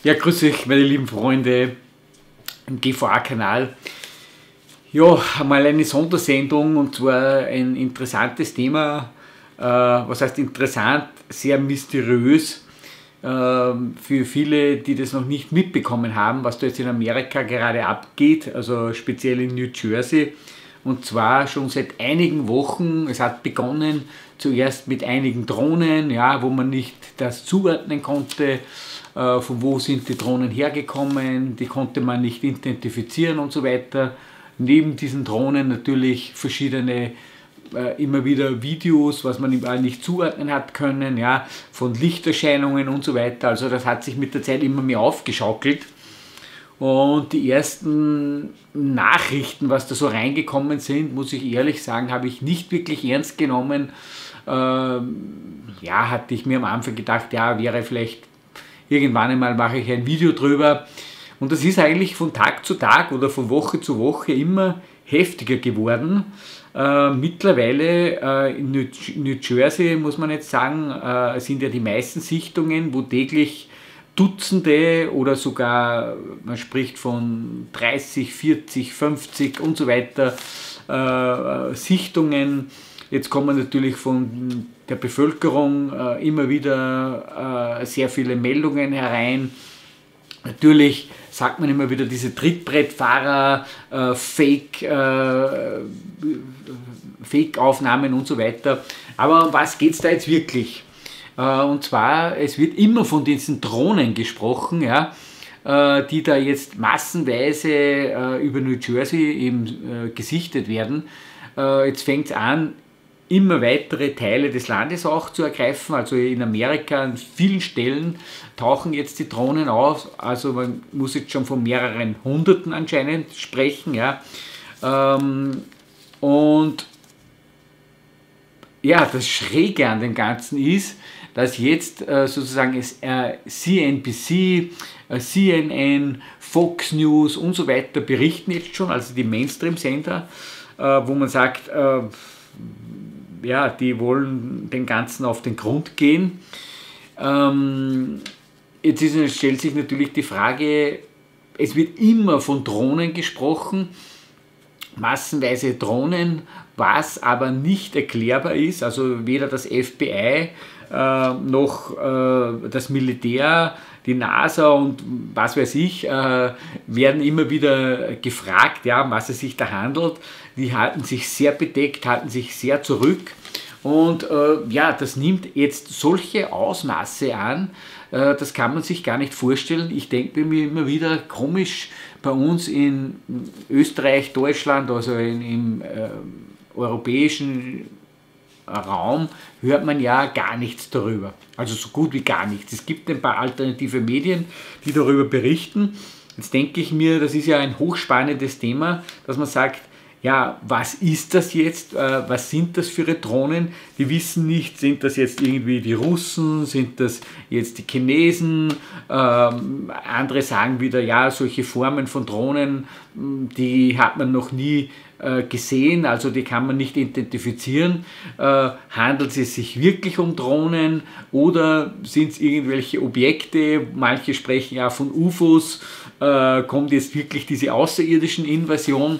Ja, grüß euch, meine lieben Freunde im GVA-Kanal. Ja, einmal eine Sondersendung und zwar ein interessantes Thema. Was heißt interessant? Sehr mysteriös. Für viele, die das noch nicht mitbekommen haben, was da jetzt in Amerika gerade abgeht, also speziell in New Jersey. Und zwar schon seit einigen Wochen. Es hat begonnen zuerst mit einigen Drohnen, ja, wo man nicht das zuordnen konnte, von wo sind die Drohnen hergekommen, die konnte man nicht identifizieren und so weiter. Neben diesen Drohnen natürlich verschiedene immer wieder Videos, was man überall nicht zuordnen hat können, ja, von Lichterscheinungen und so weiter. Also das hat sich mit der Zeit immer mehr aufgeschaukelt. Und die ersten Nachrichten, was da so reingekommen sind, muss ich ehrlich sagen, habe ich nicht wirklich ernst genommen. Ja, hatte ich mir am Anfang gedacht, ja, wäre vielleicht irgendwann einmal mache ich ein Video drüber. Und das ist eigentlich von Tag zu Tag oder von Woche zu Woche immer heftiger geworden. Mittlerweile in New Jersey, muss man jetzt sagen, sind ja die meisten Sichtungen, wo täglich Dutzende oder sogar, man spricht von 30, 40, 50 und so weiter Sichtungen. Jetzt kommen natürlich von der Bevölkerung immer wieder sehr viele Meldungen herein. Natürlich sagt man immer wieder diese Trittbrettfahrer, Fake-Aufnahmen und so weiter. Aber um was geht es da jetzt wirklich? Und zwar, es wird immer von diesen Drohnen gesprochen, ja, die da jetzt massenweise über New Jersey eben gesichtet werden. Jetzt fängt es an, immer weitere Teile des Landes auch zu ergreifen. Also in Amerika an vielen Stellen tauchen jetzt die Drohnen auf. Also man muss jetzt schon von mehreren Hunderten anscheinend sprechen. Ja. Und ja, das Schräge an dem Ganzen ist, dass jetzt sozusagen CNBC, CNN, Fox News und so weiter berichten jetzt schon, also die Mainstream-Sender, wo man sagt, ja, die wollen den Ganzen auf den Grund gehen. Jetzt stellt sich natürlich die Frage, es wird immer von Drohnen gesprochen, massenweise Drohnen, was aber nicht erklärbar ist, also weder das FBI noch das Militär, die NASA und was weiß ich, werden immer wieder gefragt, ja, um was es sich da handelt. Die halten sich sehr bedeckt, halten sich sehr zurück und ja, das nimmt jetzt solche Ausmaße an, das kann man sich gar nicht vorstellen. Ich denke mir immer wieder, komisch, bei uns in Österreich, Deutschland, also im europäischen Raum hört man ja gar nichts darüber, also so gut wie gar nichts. Es gibt ein paar alternative Medien, die darüber berichten. Jetzt denke ich mir, das ist ja ein hochspannendes Thema, dass man sagt, ja, was ist das jetzt, was sind das für Drohnen? Die wissen nicht, sind das jetzt irgendwie die Russen, sind das jetzt die Chinesen, andere sagen wieder, ja, solche Formen von Drohnen, die hat man noch nie gesehen, also die kann man nicht identifizieren. Handelt es sich wirklich um Drohnen oder sind es irgendwelche Objekte? Manche sprechen ja von UFOs. Kommt jetzt wirklich diese außerirdischen Invasion?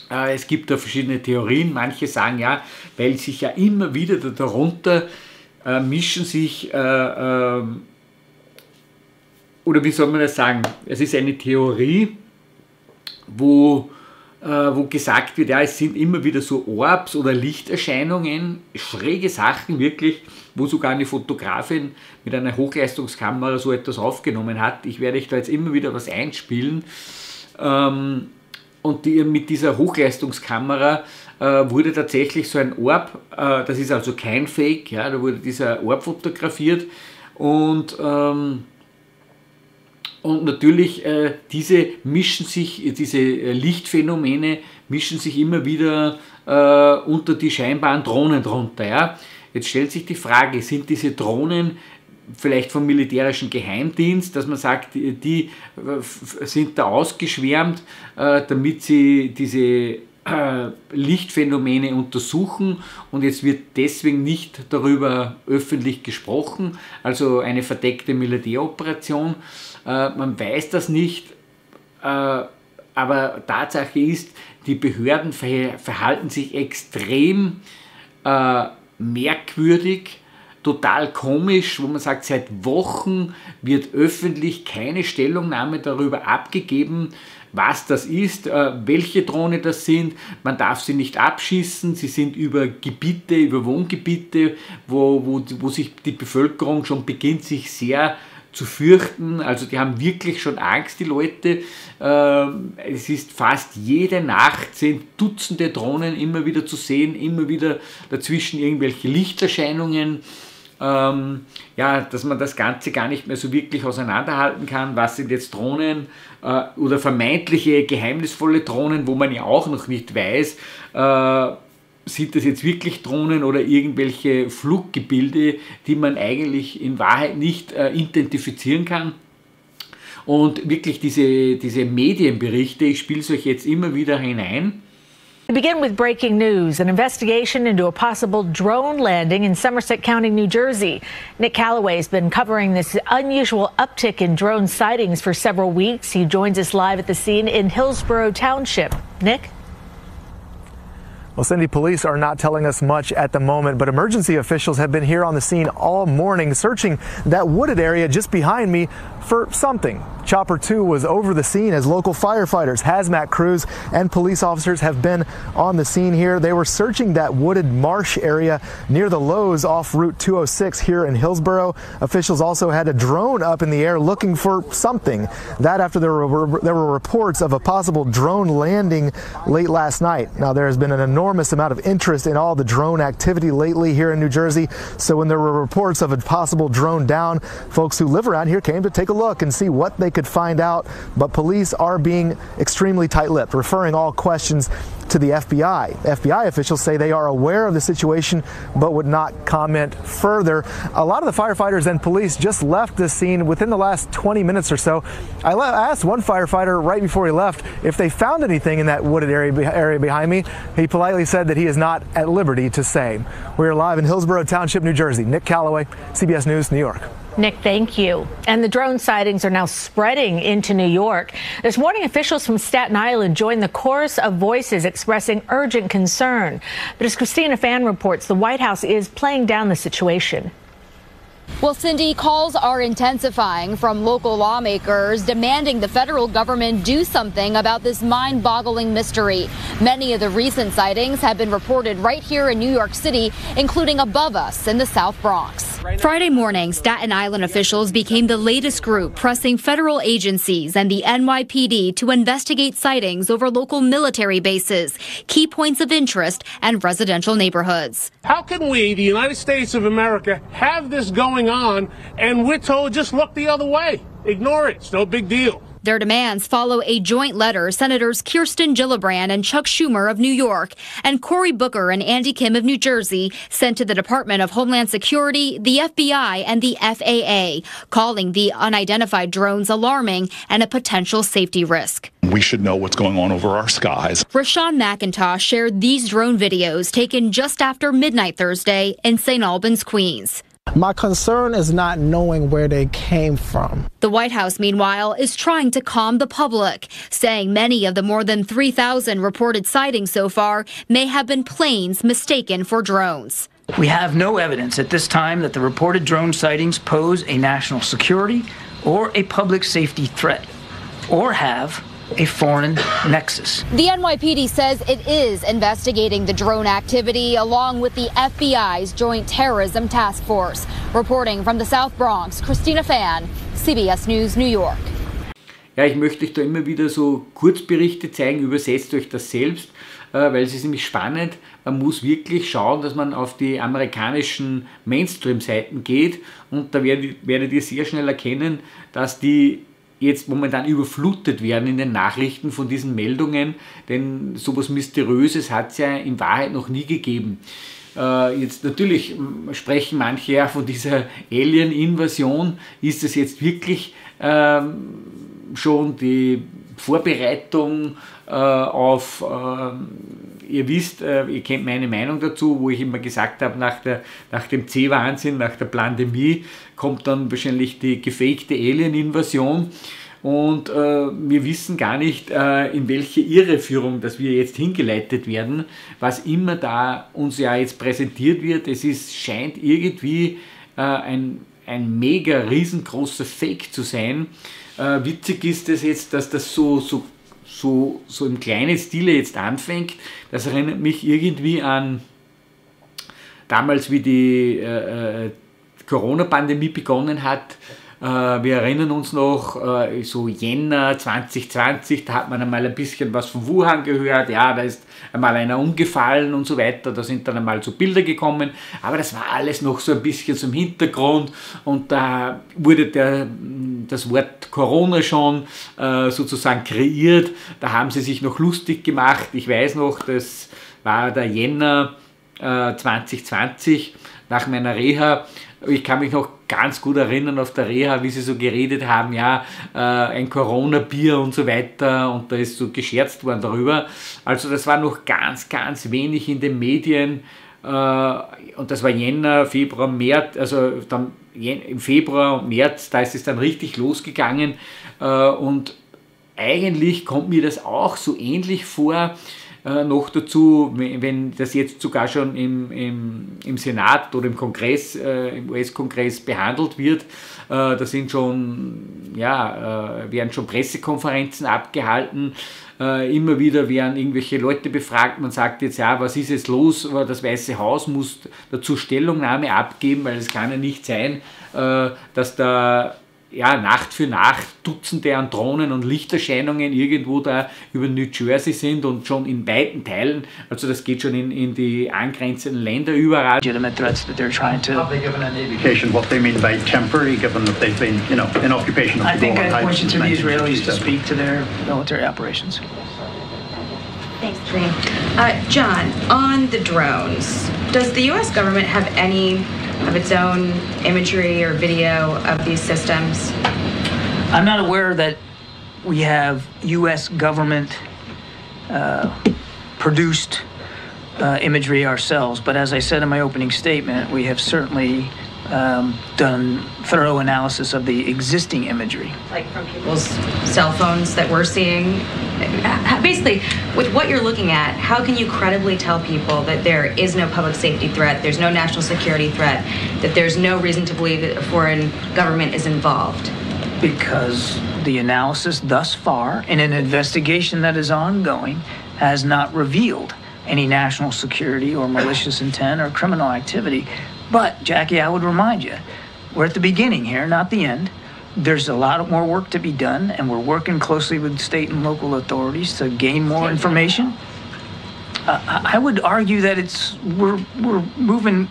Es gibt da verschiedene Theorien. Manche sagen ja, weil sich ja immer wieder darunter mischen sich, oder wie soll man das sagen? Es ist eine Theorie, wo gesagt wird, ja, es sind immer wieder so Orbs oder Lichterscheinungen, schräge Sachen wirklich, wo sogar eine Fotografin mit einer Hochleistungskamera so etwas aufgenommen hat. Ich werde euch da jetzt immer wieder was einspielen. Und mit dieser Hochleistungskamera wurde tatsächlich so ein Orb, das ist also kein Fake, ja, da wurde dieser Orb fotografiert und natürlich diese Lichtphänomene mischen sich immer wieder unter die scheinbaren Drohnen drunter. Ja. Jetzt stellt sich die Frage, sind diese Drohnen vielleicht vom militärischen Geheimdienst, dass man sagt, die sind da ausgeschwärmt, damit sie diese Lichtphänomene untersuchen und jetzt wird deswegen nicht darüber öffentlich gesprochen, also eine verdeckte Militäroperation. Man weiß das nicht, aber Tatsache ist, die Behörden verhalten sich extrem merkwürdig, total komisch, wo man sagt, seit Wochen wird öffentlich keine Stellungnahme darüber abgegeben, was das ist, welche Drohnen das sind. Man darf sie nicht abschießen, sie sind über Gebiete, über Wohngebiete, wo sich die Bevölkerung schon beginnt, sich sehr zu fürchten. Also die haben wirklich schon Angst, die Leute. Es ist fast jede Nacht sind Dutzende Drohnen immer wieder zu sehen, immer wieder dazwischen irgendwelche Lichterscheinungen. Ja, dass man das Ganze gar nicht mehr so wirklich auseinanderhalten kann, was sind jetzt Drohnen oder vermeintliche geheimnisvolle Drohnen, wo man ja auch noch nicht weiß, sind das jetzt wirklich Drohnen oder irgendwelche Fluggebilde, die man eigentlich in Wahrheit nicht identifizieren kann. Und wirklich diese Medienberichte, ich spiele es euch jetzt immer wieder hinein. We begin with breaking news, an investigation into a possible drone landing in Somerset County, New Jersey. Nick Calloway has been covering this unusual uptick in drone sightings for several weeks. He joins us live at the scene in Hillsborough Township. Nick? Well, Cindy, police are not telling us much at the moment, but emergency officials have been here on the scene all morning searching that wooded area just behind me for something. Chopper 2 was over the scene as local firefighters, hazmat crews, and police officers have been on the scene here. They were searching that wooded marsh area near the Lowe's off Route 206 here in Hillsborough. Officials also had a drone up in the air looking for something. That after there were reports of a possible drone landing late last night. Now, there has been an enormous amount of interest in all the drone activity lately here in New Jersey. So when there were reports of a possible drone down, folks who live around here came to take a look and see what they could find out. But police are being extremely tight-lipped, referring all questions to the FBI. FBI officials say they are aware of the situation but would not comment further. A lot of the firefighters and police just left this scene within the last 20 minutes or so. I asked one firefighter right before he left if they found anything in that wooded area behind me. He politely said that he is not at liberty to say. We're live in Hillsborough Township, New Jersey. Nick Calloway, CBS News, New York. Nick, thank you. And the drone sightings are now spreading into New York. This morning, officials from Staten Island joined the chorus of voices expressing urgent concern. But as Christina Fan reports, the White House is playing down the situation. Well, Cindy, calls are intensifying from local lawmakers demanding the federal government do something about this mind-boggling mystery. Many of the recent sightings have been reported right here in New York City, including above us in the South Bronx. Friday morning, Staten Island officials became the latest group pressing federal agencies and the NYPD to investigate sightings over local military bases, key points of interest, and residential neighborhoods. How can we, the United States of America, have this going on and we're told just look the other way? Ignore it. It's no big deal. Their demands follow a joint letter Senators Kirsten Gillibrand and Chuck Schumer of New York and Cory Booker and Andy Kim of New Jersey sent to the Department of Homeland Security, the FBI, and the FAA, calling the unidentified drones alarming and a potential safety risk. We should know what's going on over our skies. Rashawn McIntosh shared these drone videos taken just after midnight Thursday in St. Albans, Queens. My concern is not knowing where they came from. The White House, meanwhile, is trying to calm the public, saying many of the more than 3,000 reported sightings so far may have been planes mistaken for drones. We have no evidence at this time that the reported drone sightings pose a national security or a public safety threat, or have a foreign nexus. The NYPD says it is investigating the drone activity along with the FBI's Joint Terrorism Task Force. Reporting from the South Bronx, Christina Fan, CBS News, New York. Ja, ich möchte euch da immer wieder so Kurzberichte zeigen, übersetzt euch das selbst, weil es ist nämlich spannend. Man muss wirklich schauen, dass man auf die amerikanischen Mainstream-Seiten geht und da werdet ihr sehr schnell erkennen, dass die jetzt momentan überflutet werden in den Nachrichten von diesen Meldungen, denn sowas Mysteriöses hat es ja in Wahrheit noch nie gegeben. Jetzt natürlich sprechen manche ja von dieser Alien-Invasion. Ist das jetzt wirklich schon Vorbereitung auf, ihr wisst, ihr kennt meine Meinung dazu, wo ich immer gesagt habe, nach dem C-Wahnsinn, nach der Pandemie, kommt dann wahrscheinlich die gefakte Alien-Invasion. Und wir wissen gar nicht, in welche Irreführung, dass wir jetzt hingeleitet werden, was immer da uns ja jetzt präsentiert wird. Scheint irgendwie ein mega riesengroßer Fake zu sein. Witzig ist es jetzt, dass das so im kleinen Stile jetzt anfängt. Das erinnert mich irgendwie an damals, wie die Corona-Pandemie begonnen hat. Wir erinnern uns noch, so Jänner 2020, da hat man einmal ein bisschen was von Wuhan gehört, ja, da ist einmal einer umgefallen und so weiter, da sind dann einmal so Bilder gekommen, aber das war alles noch so ein bisschen so im Hintergrund und da wurde das Wort Corona schon sozusagen kreiert, da haben sie sich noch lustig gemacht, ich weiß noch, das war der Jänner 2020 nach meiner Reha. Ich kann mich noch ganz gut erinnern auf der Reha, wie sie so geredet haben, ja, ein Corona-Bier und so weiter und da ist so gescherzt worden darüber. Also das war noch ganz, ganz wenig in den Medien und das war Jänner, Februar, März, also dann im Februar und März, da ist es dann richtig losgegangen und eigentlich kommt mir das auch so ähnlich vor. Noch dazu, wenn das jetzt sogar schon im Senat oder im Kongress, im US-Kongress behandelt wird, da sind schon, werden schon Pressekonferenzen abgehalten, immer wieder werden irgendwelche Leute befragt, man sagt jetzt, ja, was ist jetzt los, das Weiße Haus muss dazu Stellungnahme abgeben, weil es kann ja nicht sein, dass da Nacht für Nacht Dutzende an Drohnen und Lichterscheinungen irgendwo da über New Jersey sind und schon in weiten Teilen, also das geht schon in die angrenzenden Länder überall. Legitimate threats that they're trying to. Have they given any indication what they mean by temporary, given that they've been, in occupation of the I think I point you to the Golan Israelis to speak to their military operations. Thanks, Dream. John, on the drones, does the U.S. government have any of its own imagery or video of these systems? I'm not aware that we have U.S. government produced imagery ourselves, but as I said in my opening statement, we have certainly done thorough analysis of the existing imagery. Like from people's cell phones that we're seeing? Basically, with what you're looking at, how can you credibly tell people that there is no public safety threat, there's no national security threat, that there's no reason to believe that a foreign government is involved? Because the analysis thus far, in an investigation that is ongoing, has not revealed any national security or malicious intent or criminal activity. But, Jackie, I would remind you, we're at the beginning here, not the end. There's a lot more work to be done, and we're working closely with state and local authorities to gain more information. I would argue that we're moving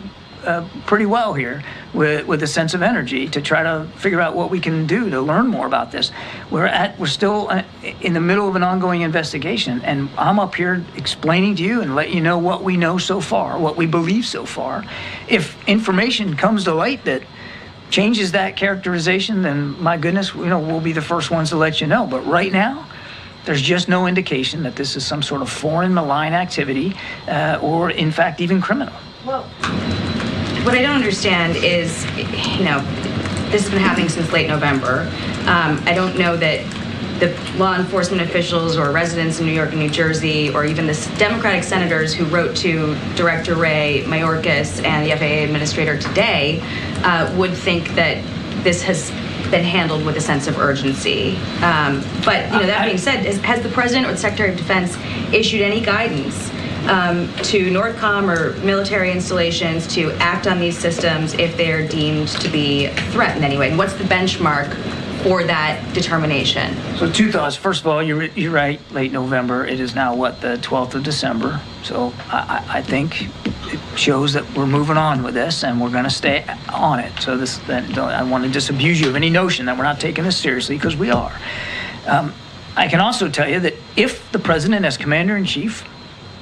pretty well here with a sense of energy to try to figure out what we can do to learn more about this. We're still in the middle of an ongoing investigation, and I'm up here explaining to you and let you know what we know so far, what we believe so far. If information comes to light that changes that characterization, then my goodness, we'll be the first ones to let you know. But right now, there's just no indication that this is some sort of foreign malign activity or, in fact, even criminal. Well, what I don't understand is, this has been happening since late November. I don't know that the law enforcement officials or residents in New York and New Jersey, or even the Democratic senators who wrote to Director Ray Mayorkas and the FAA administrator today would think that this has been handled with a sense of urgency. But that being said, has the President or the Secretary of Defense issued any guidance to NORTHCOM or military installations to act on these systems if they're deemed to be a threat in any way? And what's the benchmark for that determination? So 2 thoughts. First of all, you're right, late November. It is now, the 12th of December. So I think it shows that we're moving on with this, and we're going to stay on it. So I want to disabuse you of any notion that we're not taking this seriously, because we are. I can also tell you that if the President, as Commander-in-Chief,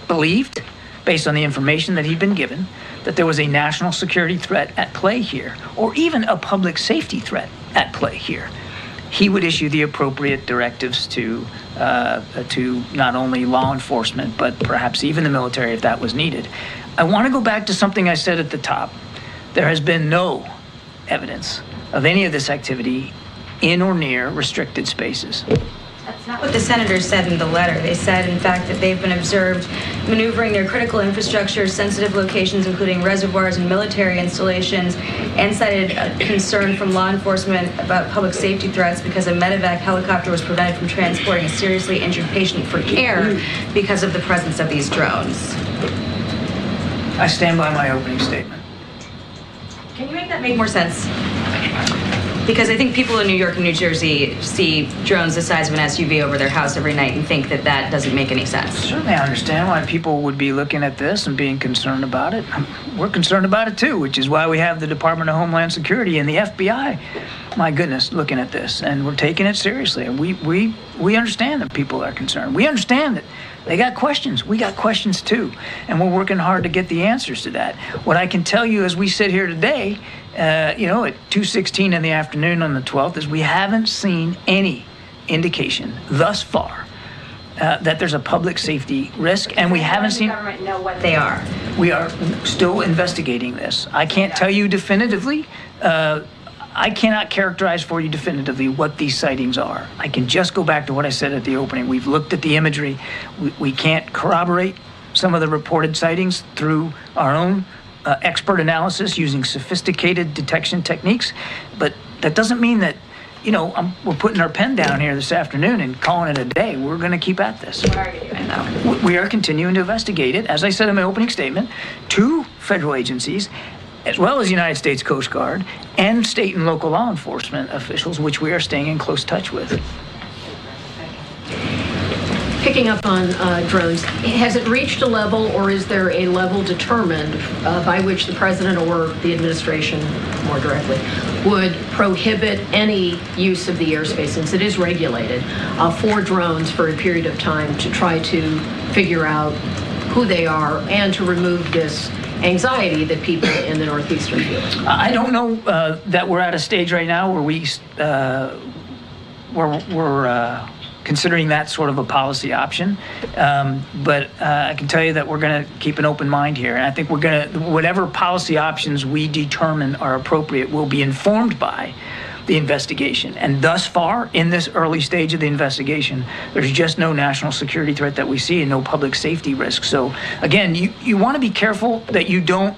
believed, based on the information that he'd been given, that there was a national security threat at play here, or even a public safety threat at play here, he would issue the appropriate directives to not only law enforcement, but perhaps even the military if that was needed. I want to go back to something I said at the top. There has been no evidence of any of this activity in or near restricted spaces. That's not what the senators said in the letter. They said, in fact, that they've been observed maneuvering near critical infrastructure, sensitive locations, including reservoirs and military installations, and cited a concern from law enforcement about public safety threats because a medevac helicopter was prevented from transporting a seriously injured patient for care because of the presence of these drones. I stand by my opening statement. Can you make that make more sense? Because I think people in New York and New Jersey see drones the size of an SUV over their house every night and think that that doesn't make any sense. Certainly I understand why people would be looking at this and being concerned about it. We're concerned about it too, which is why we have the Department of Homeland Security and the FBI, my goodness, looking at this. And we're taking it seriously. And we understand that people are concerned. We understand that they got questions. We got questions too. And we're working hard to get the answers to that. What I can tell you as we sit here today, at 2:16 in the afternoon on the 12th, is we haven't seen any indication thus far that there's a public safety risk, and we haven't seen. The government know what they are. We are still investigating this. I can't tell you definitively. I cannot characterize for you definitively what these sightings are. I can just go back to what I said at the opening. We've looked at the imagery. We can't corroborate some of the reported sightings through our own expert analysis using sophisticated detection techniques, but that doesn't mean that, we're putting our pen down here this afternoon and calling it a day. We're going to keep at this. What are you doing, though? We are continuing to investigate it, as I said in my opening statement, 2 federal agencies, as well as the United States Coast Guard and state and local law enforcement officials, which we are staying in close touch with. Picking up on drones, has it reached a level, or is there a level determined by which the president or the administration, more directly, would prohibit any use of the airspace, since it is regulated, for drones for a period of time to try to figure out who they are and to remove this anxiety that people in the Northeast are feeling? I don't know that we're at a stage right now where we're considering that sort of a policy option, but I can tell you that we're going to keep an open mind here, and I think whatever policy options we determine are appropriate will be informed by the investigation. And thus far, in this early stage of the investigation, there's just no national security threat that we see and no public safety risk. So again, you want to be careful that you don't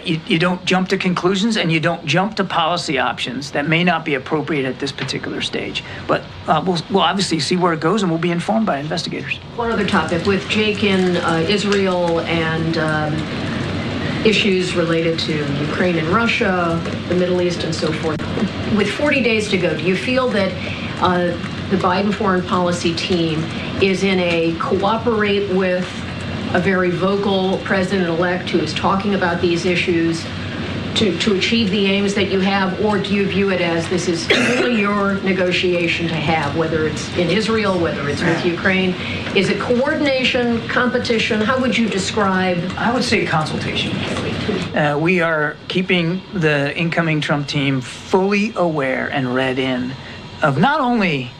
you don't jump to conclusions and you don't jump to policy options that may not be appropriate at this particular stage. But we'll obviously see where it goes, and we'll be informed by investigators. One other topic, with Jake in Israel and issues related to Ukraine and Russia, the Middle East, and so forth. With 40 days to go, do you feel that the Biden foreign policy team is in a cooperate with a very vocal president-elect who is talking about these issues to achieve the aims that you have, or do you view it as this is really your negotiation to have, whether it's in Israel, whether it's with Ukraine? Is it coordination, competition? How would you describe? I would say consultation. We are keeping the incoming Trump team fully aware and read in of not only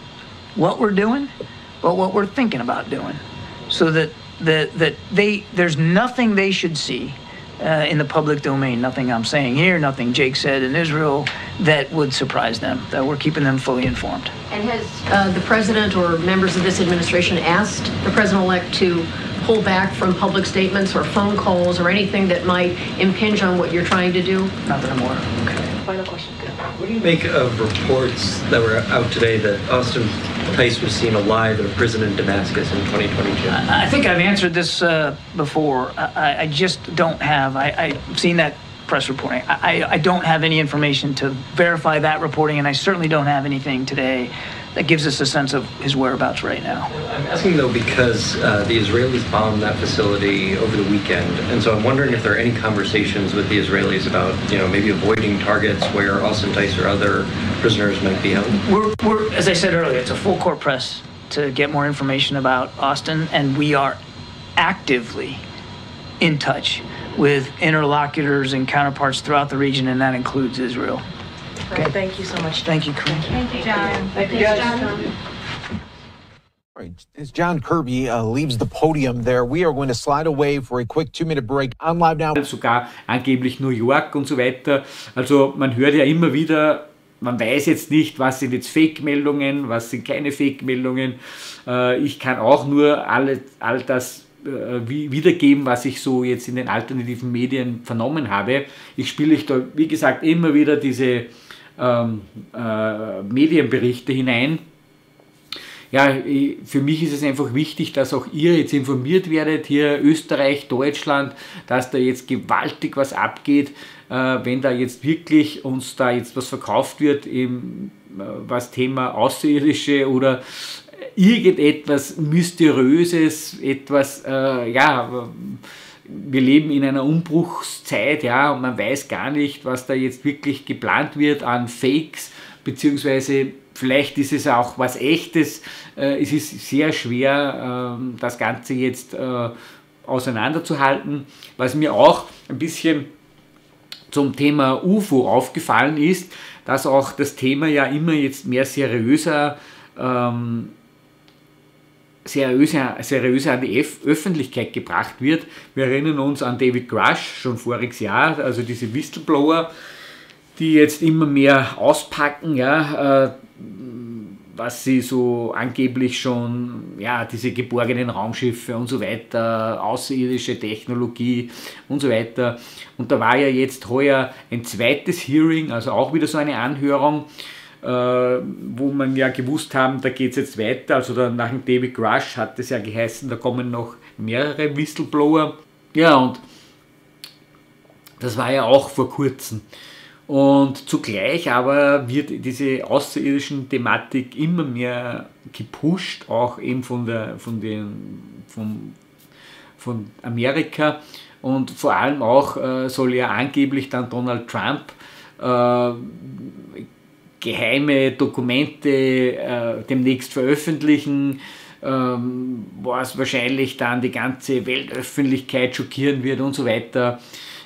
what we're doing, but what we're thinking about doing, so that there's nothing they should see in the public domain, nothing I'm saying here, nothing Jake said in Israel, that would surprise them, that we're keeping them fully informed. And has the president or members of this administration asked the president-elect to pull back from public statements or phone calls or anything that might impinge on what you're trying to do? Not that I'm aware of. Okay. Final question. What do you make of reports that were out today that Austin Tice was seen alive in a prison in Damascus in 2022? I think I've answered this before. I just don't have, I've seen that press reporting. I don't have any information to verify that reporting, and I certainly don't have anything today that gives us a sense of his whereabouts right now. I'm asking, though, because the Israelis bombed that facility over the weekend, and so I'm wondering if there are any conversations with the Israelis about, maybe avoiding targets where Austin Tice or other prisoners might be held. We're, as I said earlier, it's a full court press to get more information about Austin, and we are actively in touch with interlocutors and counterparts throughout the region, and that includes Israel. Okay. Thank you so much. Thank you, Corinne. Thank you, John. Thank you, John. As John Kirby leaves the podium there, we are going to slide away for a quick 2-minute break on Live Now. Sogar angeblich New York und so weiter. Also man hört ja immer wieder, man weiß jetzt nicht, was sind jetzt Fake-Meldungen, was sind keine Fake-Meldungen. Ich kann auch nur all das wiedergeben, was ich so jetzt in den alternativen Medien vernommen habe. Ich spiele da, wie gesagt, immer wieder diese Medienberichte hinein. Ja, für mich ist es einfach wichtig, dass auch ihr jetzt informiert werdet, hier Österreich, Deutschland, dass da jetzt gewaltig was abgeht, wenn da jetzt wirklich uns da jetzt was verkauft wird, eben, was Thema Außerirdische oder irgendetwas Mysteriöses, etwas, ja, wir leben in einer Umbruchszeit, ja, und man weiß gar nicht, was da jetzt wirklich geplant wird an Fakes, beziehungsweise vielleicht ist es auch was Echtes. Es ist sehr schwer, das Ganze jetzt auseinanderzuhalten. Was mir auch ein bisschen zum Thema UFO aufgefallen ist, dass auch das Thema ja immer jetzt mehr seriöser an die Öffentlichkeit gebracht wird. Wir erinnern uns an David Grush, schon voriges Jahr, also diese Whistleblower, die jetzt immer mehr auspacken, ja, was sie so angeblich schon, ja, diese geborgenen Raumschiffe und so weiter, außerirdische Technologie und so weiter. Und da war ja jetzt heuer ein zweites Hearing, also auch wieder so eine Anhörung, wo man ja gewusst haben, da geht es jetzt weiter. Also dann nach dem David Grush hat es ja geheißen, da kommen noch mehrere Whistleblower. Ja, und das war ja auch vor kurzem. Und zugleich aber wird diese außerirdischen Thematik immer mehr gepusht, auch eben von Amerika, und vor allem auch soll ja angeblich dann Donald Trump geheime Dokumente demnächst veröffentlichen, was wahrscheinlich dann die ganze Weltöffentlichkeit schockieren wird und so weiter.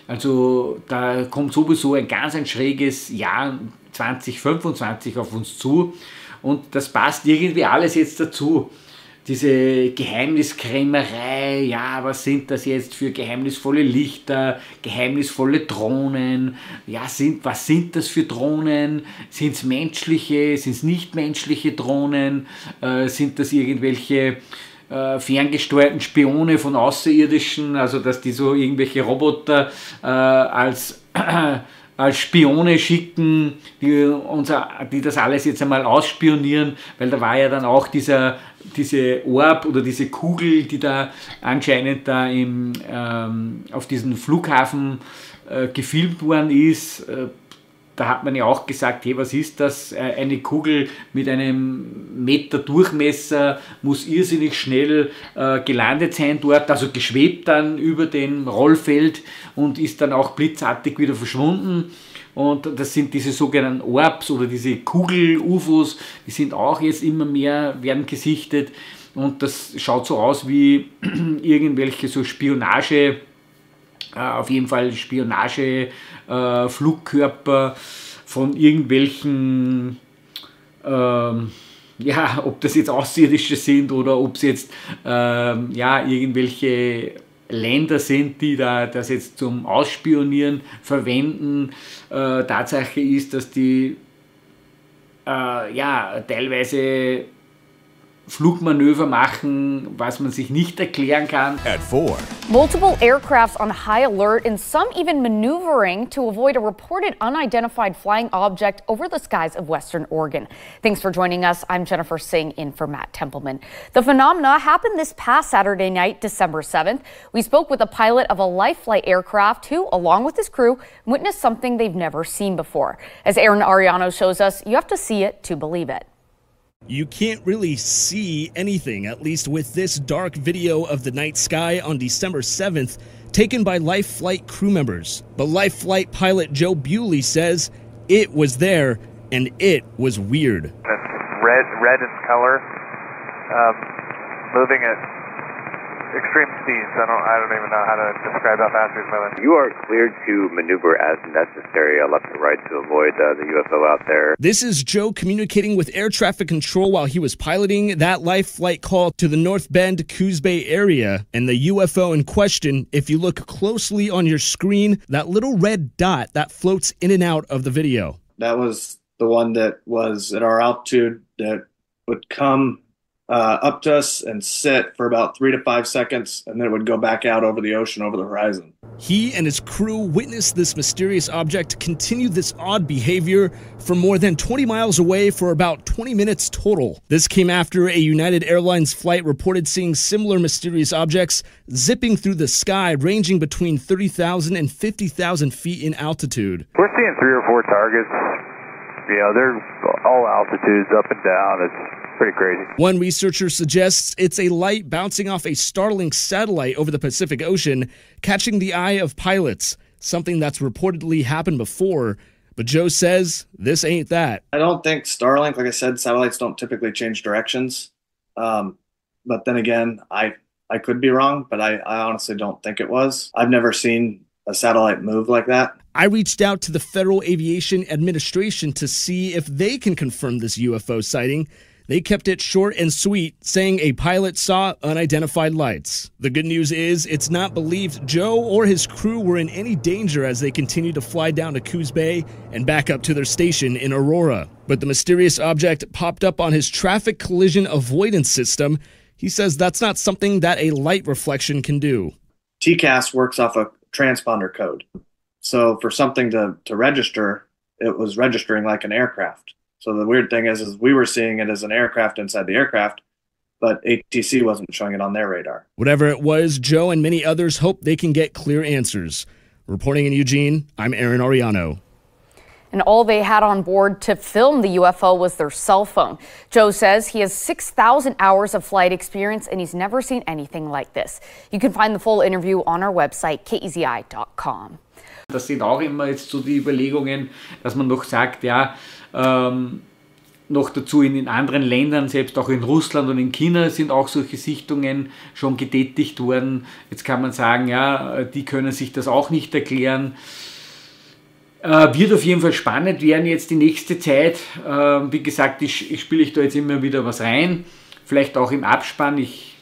Also da kommt sowieso ein ganz schräges Jahr 2025 auf uns zu, und das passt irgendwie alles jetzt dazu. Diese Geheimniskrämerei, ja, was sind das jetzt für geheimnisvolle Lichter, geheimnisvolle Drohnen, ja, was sind das für Drohnen, sind es menschliche, sind es nicht menschliche Drohnen, sind das irgendwelche ferngesteuerten Spione von Außerirdischen, also dass die so irgendwelche Roboter als Spione schicken, die das alles jetzt einmal ausspionieren, weil da war ja dann auch diese Orb oder diese Kugel, die da anscheinend da auf diesem Flughafen gefilmt worden ist. Da hat man ja auch gesagt, hey, was ist das? Eine Kugel mit einem Meter Durchmesser muss irrsinnig schnell gelandet sein dort, also geschwebt dann über dem Rollfeld und ist dann auch blitzartig wieder verschwunden. Und das sind diese sogenannten Orbs oder diese Kugel-UFOs, die sind auch jetzt immer mehr, werden gesichtet, und das schaut so aus wie irgendwelche so Spionage, auf jeden Fall Spionage-Flugkörper von irgendwelchen, ja, ob das jetzt Außerirdische sind oder ob es jetzt ja, irgendwelche Länder sind, die da das jetzt zum Ausspionieren verwenden. Tatsache ist, dass die ja, teilweise Flugmanöver machen, was man sich nicht erklären kann. At 4. Multiple aircrafts on high alert and some even maneuvering to avoid a reported unidentified flying object over the skies of Western Oregon. Thanks for joining us. I'm Jennifer Singh in for Matt Templeman. The phenomena happened this past Saturday night, December 7th. We spoke with a pilot of a life flight aircraft who, along with his crew, witnessed something they've never seen before. As Aaron Ariano shows us, you have to see it to believe it. You can't really see anything, at least with this dark video of the night sky on December 7th, taken by Life Flight crew members. But Life Flight pilot Joe Bewley says it was there and it was weird. It's red in color, moving at extreme speeds. I don't even know how to describe how fast he's moving. You are cleared to maneuver as necessary, left and right, to avoid the UFO out there. This is Joe communicating with air traffic control while he was piloting that live flight call to the North Bend, Coos Bay area. And the UFO in question, if you look closely on your screen, that little red dot that floats in and out of the video. That was the one that was at our altitude that would come up to us and sit for about 3 to 5 seconds, and then it would go back out over the ocean, over the horizon. He and his crew witnessed this mysterious object continue this odd behavior for more than 20 miles away for about 20 minutes total. This came after a United Airlines flight reported seeing similar mysterious objects zipping through the sky, ranging between 30,000 and 50,000 feet in altitude. We're seeing 3 or 4 targets. You know, they're all altitudes, up and down. It's pretty crazy. One researcher suggests it's a light bouncing off a Starlink satellite over the Pacific Ocean, catching the eye of pilots, something that's reportedly happened before. But Joe says this ain't that. I don't think Starlink, like I said, satellites don't typically change directions. But then again, I could be wrong, but I honestly don't think it was. I've never seen a satellite move like that. I reached out to the Federal Aviation Administration to see if they can confirm this UFO sighting. They kept it short and sweet, saying a pilot saw unidentified lights. The good news is it's not believed Joe or his crew were in any danger as they continued to fly down to Coos Bay and back up to their station in Aurora. But the mysterious object popped up on his traffic collision avoidance system. He says that's not something that a light reflection can do. TCAS works off a transponder code. So for something to register, it was registering like an aircraft. So the weird thing is we were seeing it as an aircraft inside the aircraft, but ATC wasn't showing it on their radar. Whatever it was, Joe and many others hope they can get clear answers. Reporting in Eugene, I'm Aaron Ariano. And all they had on board to film the UFO was their cell phone. Joe says he has 6,000 hours of flight experience and he's never seen anything like this. You can find the full interview on our website, kezi.com. Das sind auch immer jetzt so die Überlegungen, dass man noch sagt, ja, noch dazu in anderen Ländern, selbst auch in Russland und in China sind auch solche Sichtungen schon getätigt worden. Jetzt kann man sagen, ja, die können sich das auch nicht erklären. Wird auf jeden Fall spannend werden jetzt die nächste Zeit. Wie gesagt, ich spiele da jetzt immer wieder was rein, vielleicht auch im Abspann. Ich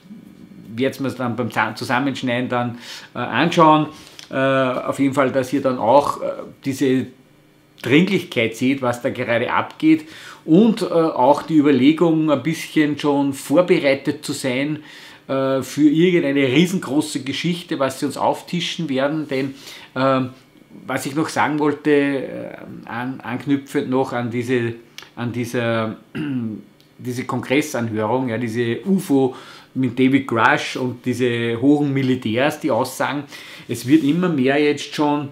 werde es mir dann beim Zusammenschneiden dann anschauen. Auf jeden Fall, dass ihr dann auch diese Dringlichkeit seht, was da gerade abgeht und auch die Überlegung, ein bisschen schon vorbereitet zu sein für irgendeine riesengroße Geschichte, was sie uns auftischen werden, denn was ich noch sagen wollte, anknüpfend noch an diese Kongressanhörung, ja, diese UFO mit David Grush und diese hohen Militärs, die aussagen, es wird immer mehr jetzt schon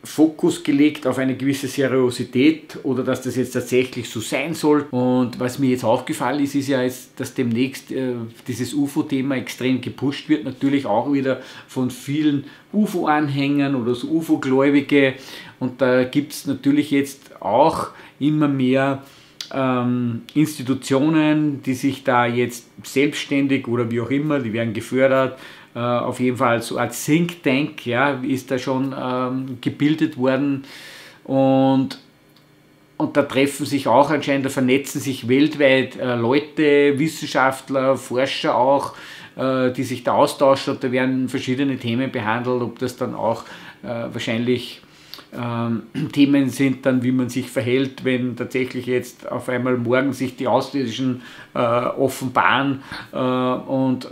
Fokus gelegt auf eine gewisse Seriosität oder dass das jetzt tatsächlich so sein soll. Und was mir jetzt aufgefallen ist, ist ja, dass demnächst dieses UFO-Thema extrem gepusht wird, natürlich auch wieder von vielen UFO-Anhängern oder so UFO-Gläubige. Und da gibt es natürlich jetzt auch immer mehr Institutionen, die sich da jetzt selbstständig oder wie auch immer, die werden gefördert, auf jeden Fall so als Think Tank, ja, ist da schon gebildet worden und da treffen sich auch anscheinend, da vernetzen sich weltweit Leute, Wissenschaftler, Forscher auch, die sich da austauschen und da werden verschiedene Themen behandelt, ob das dann auch wahrscheinlich Themen sind dann, wie man sich verhält, wenn tatsächlich jetzt auf einmal morgen sich die Außerirdischen offenbaren und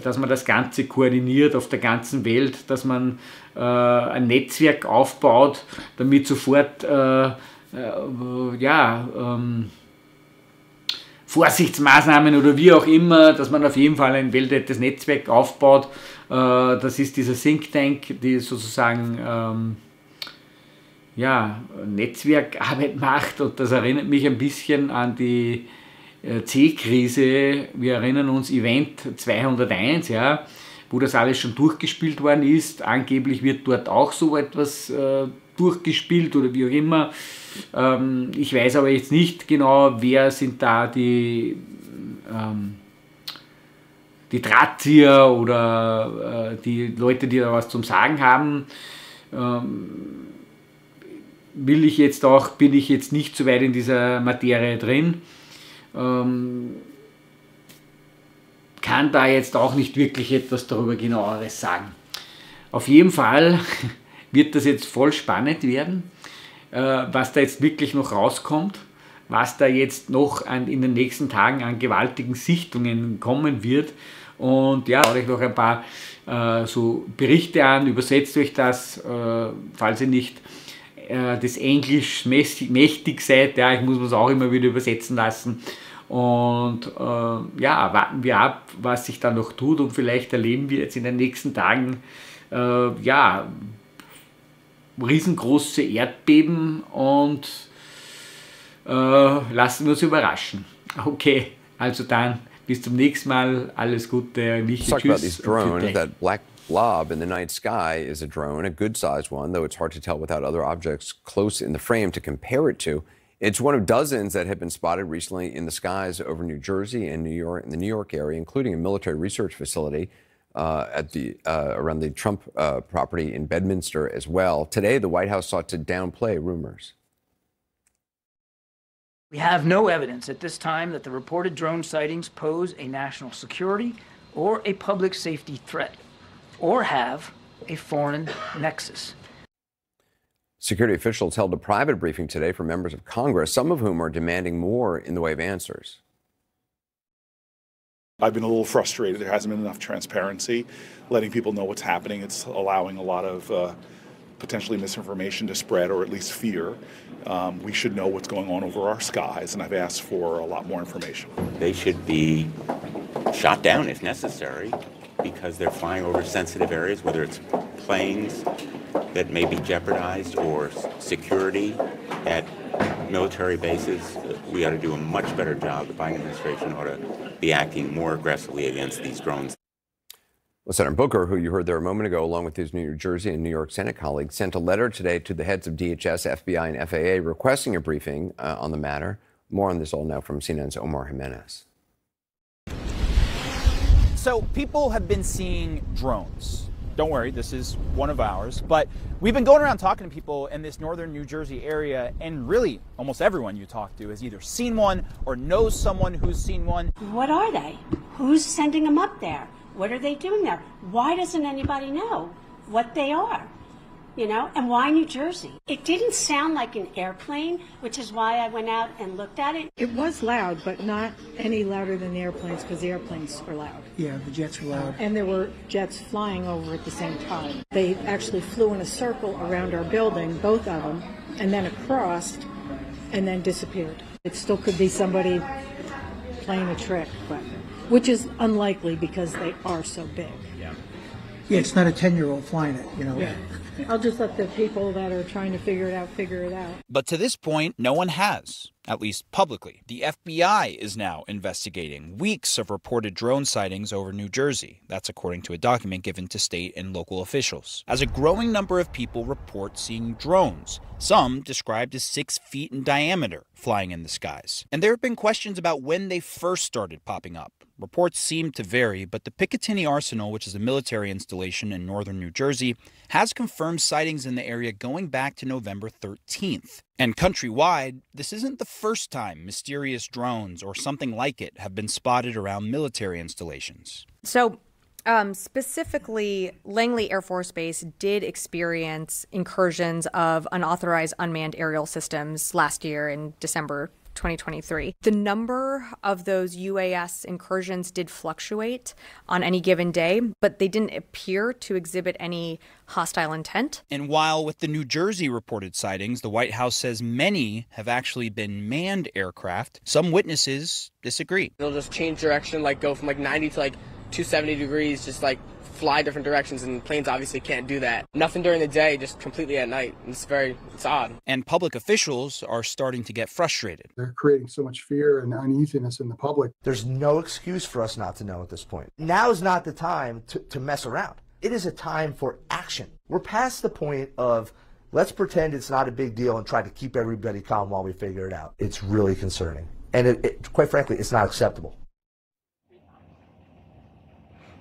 dass man das Ganze koordiniert auf der ganzen Welt, dass man ein Netzwerk aufbaut, damit sofort Vorsichtsmaßnahmen oder wie auch immer, dass man auf jeden Fall ein weltweites Netzwerk aufbaut. Das ist dieser Think Tank, die sozusagen Netzwerkarbeit macht und das erinnert mich ein bisschen an die C-Krise. Wir erinnern uns Event 201, ja, wo das alles schon durchgespielt worden ist. Angeblich wird dort auch so etwas durchgespielt oder wie auch immer. Ich weiß aber jetzt nicht genau, wer sind da die die Drahtzieher oder die Leute, die da was zum Sagen haben, bin ich jetzt nicht so weit in dieser Materie drin, kann da jetzt auch nicht wirklich etwas darüber genaueres sagen. Auf jeden Fall wird das jetzt voll spannend werden, was da jetzt wirklich noch rauskommt, was da jetzt noch in den nächsten Tagen an gewaltigen Sichtungen kommen wird. Und ja, schaut euch noch ein paar so Berichte an, übersetzt euch das, falls ihr nicht des Englisch mächtig seid. Ja, ich muss es auch immer wieder übersetzen lassen. Und ja, warten wir ab, was sich da noch tut, und vielleicht erleben wir jetzt in den nächsten Tagen ja, riesengroße Erdbeben, und lassen wir uns überraschen. Okay, also dann bis zum nächsten Mal. Alles Gute. Let's talk about these drones. That black blob in the night sky is a drone, a good-sized one, though it's hard to tell without other objects close in the frame to compare it to. It's one of dozens that have been spotted recently in the skies over New Jersey and New York, in the New York area, including a military research facility around the Trump property in Bedminster as well. Today, the White House sought to downplay rumors. We have no evidence at this time that the reported drone sightings pose a national security or a public safety threat, or have a foreign nexus. Security officials held a private briefing today for members of Congress, some of whom are demanding more in the way of answers. I've been a little frustrated. There hasn't been enough transparency, letting people know what's happening. It's allowing a lot of potentially misinformation to spread, or at least fear. We should know what's going on over our skies, and I've asked for a lot more information. They should be shot down if necessary, because they're flying over sensitive areas, whether it's planes that may be jeopardized or security at military bases. We ought to do a much better job. The Biden administration ought to be acting more aggressively against these drones. Well, Senator Booker, who you heard there a moment ago, along with his New Jersey and New York Senate colleagues, sent a letter today to the heads of DHS, FBI, and FAA requesting a briefing on the matter. More on this all now from CNN's Omar Jimenez. So people have been seeing drones. Don't worry, this is one of ours. But we've been going around talking to people in this northern New Jersey area, and really almost everyone you talk to has either seen one or knows someone who's seen one. What are they? Who's sending them up there? What are they doing there? Why doesn't anybody know what they are? You know, and why New Jersey? It didn't sound like an airplane, which is why I went out and looked at it. It was loud, but not any louder than the airplanes, because the airplanes are loud. Yeah, the jets were loud. And there were jets flying over at the same time. They actually flew in a circle around our building, both of them, and then across, and then disappeared. It still could be somebody playing a trick, but which is unlikely because they are so big. Yeah, it's not a 10-year-old flying it, you know. Yeah. I'll just let the people that are trying to figure it out. But to this point, no one has, at least publicly. The FBI is now investigating weeks of reported drone sightings over New Jersey. That's according to a document given to state and local officials. As a growing number of people report seeing drones, some described as 6 feet in diameter, flying in the skies. And there have been questions about when they first started popping up. Reports seem to vary, but the Picatinny Arsenal, which is a military installation in northern New Jersey, has confirmed sightings in the area going back to November 13th. And countrywide, this isn't the first time mysterious drones or something like it have been spotted around military installations. So specifically, Langley Air Force Base did experience incursions of unauthorized unmanned aerial systems last year in December 2023. The number of those UAS incursions did fluctuate on any given day, but they didn't appear to exhibit any hostile intent. And while with the New Jersey reported sightings, the White House says many have actually been manned aircraft, some witnesses disagree. They'll just change direction, like go from like 90 to like 270 degrees, just like fly different directions, and planes obviously can't do that. Nothing during the day, just completely at night. It's odd. And public officials are starting to get frustrated. They're creating so much fear and uneasiness in the public. There's no excuse for us not to know at this point. Now is not the time to mess around. It is a time for action. We're past the point of let's pretend it's not a big deal and try to keep everybody calm while we figure it out. It's really concerning. And quite frankly, it's not acceptable.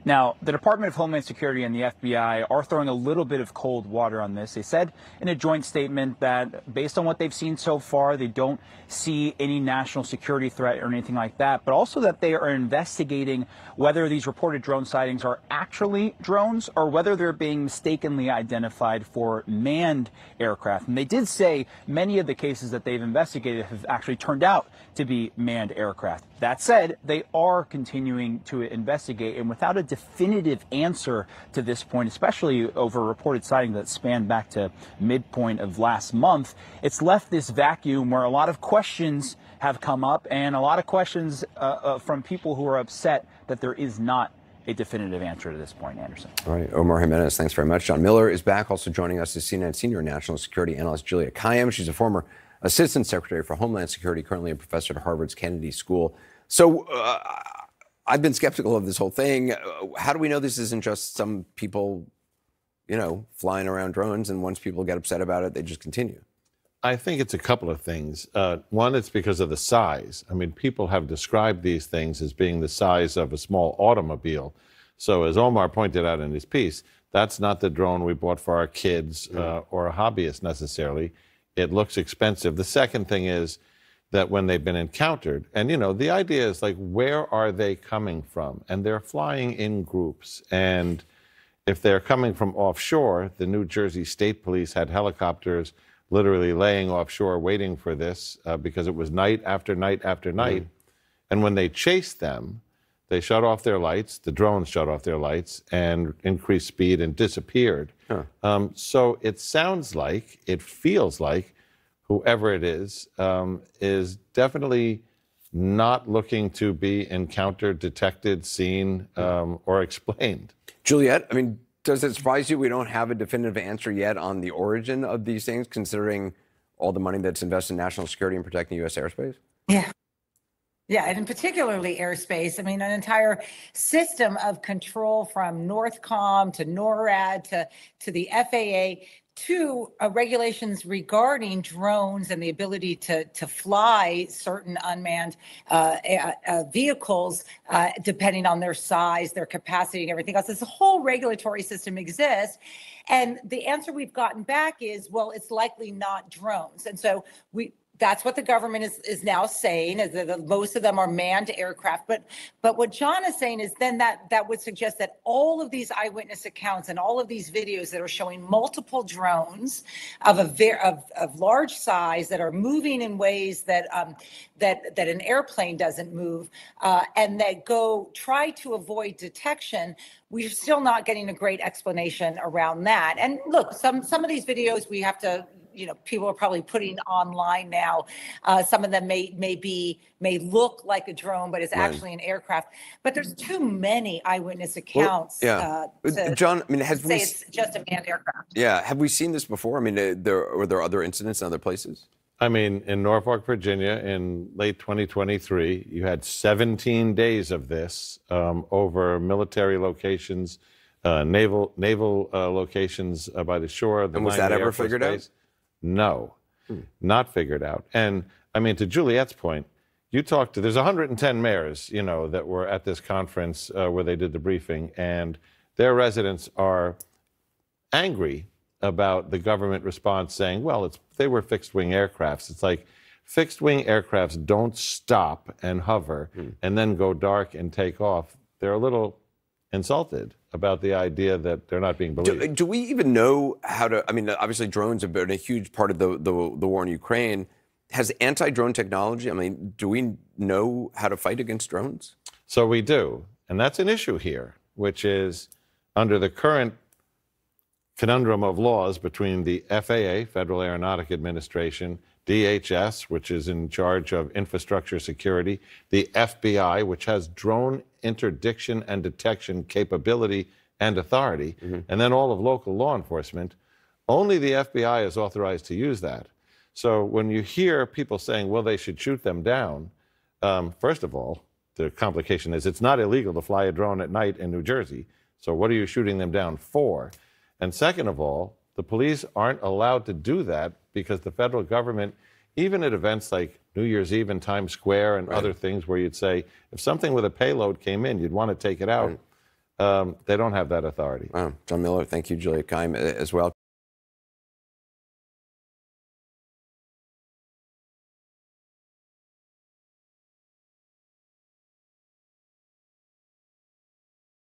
Now, the Department of Homeland Security and the FBI are throwing a little bit of cold water on this. They said in a joint statement that based on what they've seen so far, they don't see any national security threat or anything like that, but also that they are investigating whether these reported drone sightings are actually drones or whether they're being mistakenly identified for manned aircraft. And they did say many of the cases that they've investigated have actually turned out to be manned aircraft. That said, they are continuing to investigate, and without a definitive answer to this point, especially over reported sightings that span back to midpoint of last month, it's left this vacuum where a lot of questions have come up and a lot of questions from people who are upset that there is not a definitive answer to this point, Anderson. All right, Omar Jimenez, thanks very much. John Miller is back. Also joining us is CNN Senior National Security Analyst Julia Kayyem. She's a former Assistant Secretary for Homeland Security, currently a professor at Harvard's Kennedy School. So I've been skeptical of this whole thing. How do we know this isn't just some people, flying around drones, and once people get upset about it, they just continue? I think it's a couple of things. One, it's because of the size. I mean, people have described these things as being the size of a small automobile. So as Omar pointed out in his piece, that's not the drone we bought for our kids or a hobbyist necessarily. It looks expensive. The second thing is that when they've been encountered, and the idea is like, where are they coming from? And they're flying in groups. And if they're coming from offshore, the New Jersey State Police had helicopters literally laying offshore waiting for this because it was night after night after night. And when they chased them, they shut off their lights, the drones shut off their lights and increased speed and disappeared. So it sounds like, it feels like, whoever it is definitely not looking to be encountered, detected, seen, or explained. Juliet, I mean, does it surprise you we don't have a definitive answer yet on the origin of these things, considering all the money that's invested in national security and protecting U.S. airspace? Yeah, and particularly airspace. I mean, an entire system of control from NORTHCOM to NORAD to the FAA to regulations regarding drones and the ability to fly certain unmanned vehicles, depending on their size, their capacity, and everything else. This whole regulatory system exists. And the answer we've gotten back is, well, it's likely not drones. And so that's what the government is now saying, is that most of them are manned aircraft. But what John is saying is then that would suggest that all of these eyewitness accounts and all of these videos that are showing multiple drones of large size that are moving in ways that an airplane doesn't move, and that try to avoid detection, we're still not getting a great explanation around that. And look, some of these videos we have to, people are probably putting online now. Some of them may look like a drone, but it's actually an aircraft. But there's too many eyewitness accounts. John, I mean, it's just a manned aircraft. Yeah, have we seen this before? I mean, were there other incidents in other places? I mean, in Norfolk, Virginia, in late 2023, you had 17 days of this over military locations, naval locations by the shore. And was that ever figured out? No, not figured out. And I mean, to Juliet's point, there's 110 mayors, that were at this conference where they did the briefing, and their residents are angry about the government response saying, well, they were fixed-wing aircrafts. It's like fixed-wing aircrafts don't stop and hover and then go dark and take off. They're a little insulted about the idea that they're not being believed. Do we even know how to, I mean, obviously drones have been a huge part of the war in Ukraine. Has anti-drone technology, I mean, do we know how to fight against drones? So we do. And that's an issue here, which is under the current conundrum of laws between the FAA, Federal Aeronautic Administration, DHS, which is in charge of infrastructure security, the FBI, which has drone interdiction and detection capability and authority, and then all of local law enforcement. Only the FBI is authorized to use that. So when you hear people saying, well, they should shoot them down, first of all, the complication is it's not illegal to fly a drone at night in New Jersey. So what are you shooting them down for? And second of all, the police aren't allowed to do that because the federal government, even at events like New Year's Eve in Times Square and other things where you'd say, if something with a payload came in, you'd want to take it out. They don't have that authority. John Miller, thank you, Julia Keim, as well.